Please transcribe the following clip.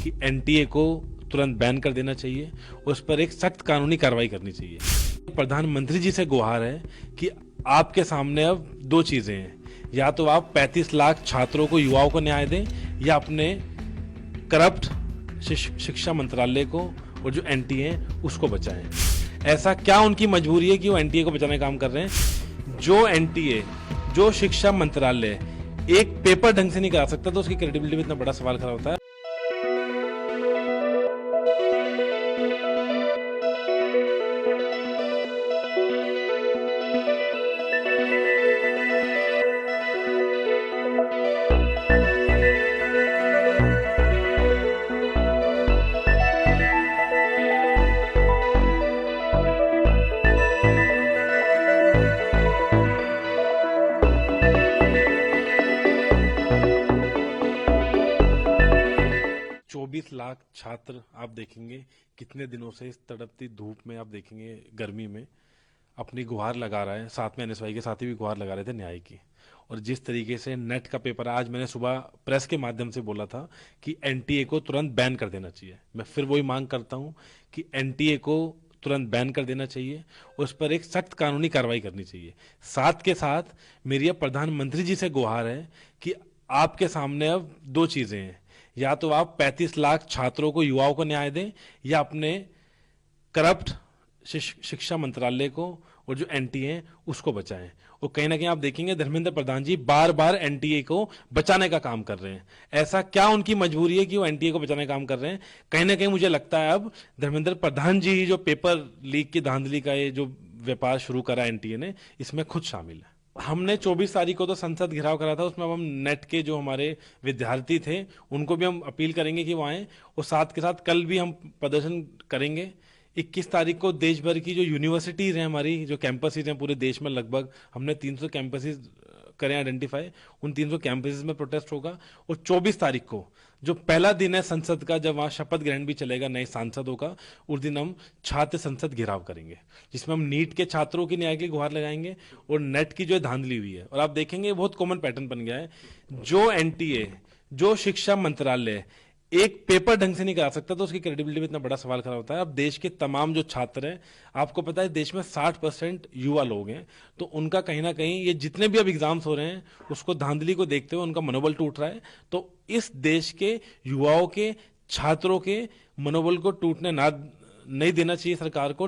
कि एनटीए को तुरंत बैन कर देना चाहिए, उस पर एक सख्त कानूनी कार्रवाई करनी चाहिए। प्रधानमंत्री जी से गुहार है कि आपके सामने अब दो चीजें हैं, या तो आप 35 लाख छात्रों को, युवाओं को न्याय दें, या अपने करप्ट शिक्षा मंत्रालय को और जो एनटीए है उसको बचाएं। ऐसा क्या उनकी मजबूरी है कि वो एनटीए को बचाने का काम कर रहे हैं? जो एनटीए, जो शिक्षा मंत्रालय एक पेपर ढंग से नहीं करा सकता तो उसकी क्रेडिबिलिटी में इतना बड़ा सवाल खड़ा होता है। चौबीस लाख छात्र आप देखेंगे कितने दिनों से इस तड़पती धूप में, आप देखेंगे गर्मी में अपनी गुहार लगा रहा है। साथ में एनएसवाई के साथी भी गुहार लगा रहे थे न्याय की। और जिस तरीके से नेट का पेपर, आज मैंने सुबह प्रेस के माध्यम से बोला था कि एनटीए को तुरंत बैन कर देना चाहिए। मैं फिर वही मांग करता हूं कि एनटीए को तुरंत बैन कर देना चाहिए, उस पर एक सख्त कानूनी कार्रवाई करनी चाहिए। साथ के साथ मेरी अब प्रधानमंत्री जी से गुहार है कि आपके सामने अब दो चीजें हैं, या तो आप 35 लाख छात्रों को, युवाओं को न्याय दें, या अपने करप्ट शिक्षा मंत्रालय को और जो एनटीए है उसको बचाएं। और कहीं ना कहीं आप देखेंगे धर्मेंद्र प्रधान जी बार बार एनटीए को बचाने का काम कर रहे हैं। ऐसा क्या उनकी मजबूरी है कि वो एनटीए को बचाने का काम कर रहे हैं? कहीं ना कहीं मुझे लगता है अब धर्मेंद्र प्रधान जी ही जो पेपर लीक की धांधली का ये जो व्यापार शुरू करा एनटीए ने, इसमें खुद शामिल है। हमने 24 तारीख को तो संसद घेराव करा था, उसमें अब हम नेट के जो हमारे विद्यार्थी थे उनको भी हम अपील करेंगे कि वो आए, और साथ के साथ कल भी हम प्रदर्शन करेंगे। 21 तारीख को देश भर की जो यूनिवर्सिटीज हैं, हमारी जो कैंपसेज हैं पूरे देश में, लगभग हमने 300 कैंपसेज करें आइडेंटिफाई, उन 300 कैंपसेज में प्रोटेस्ट होगा। और 24 तारीख को जो पहला दिन है संसद का, जब वहां शपथ ग्रहण भी चलेगा नए सांसदों का, उस दिन हम छात्र संसद घेराव करेंगे, जिसमें हम नीट के छात्रों की न्याय की गुहार लगाएंगे और नेट की जो धांधली हुई है। और आप देखेंगे बहुत कॉमन पैटर्न बन गया है, जो एनटीए, जो शिक्षा मंत्रालय एक पेपर ढंग से नहीं करा सकता तो उसकी क्रेडिबिलिटी में इतना बड़ा सवाल खड़ा होता है। अब देश के तमाम जो छात्र हैं, आपको पता है देश में 60% युवा लोग हैं, तो उनका कहीं ना कहीं ये जितने भी अब एग्जाम्स हो रहे हैं उसको धांधली को देखते हुए उनका मनोबल टूट रहा है। तो इस देश के युवाओं के, छात्रों के मनोबल को टूटने ना नहीं देना चाहिए सरकार को।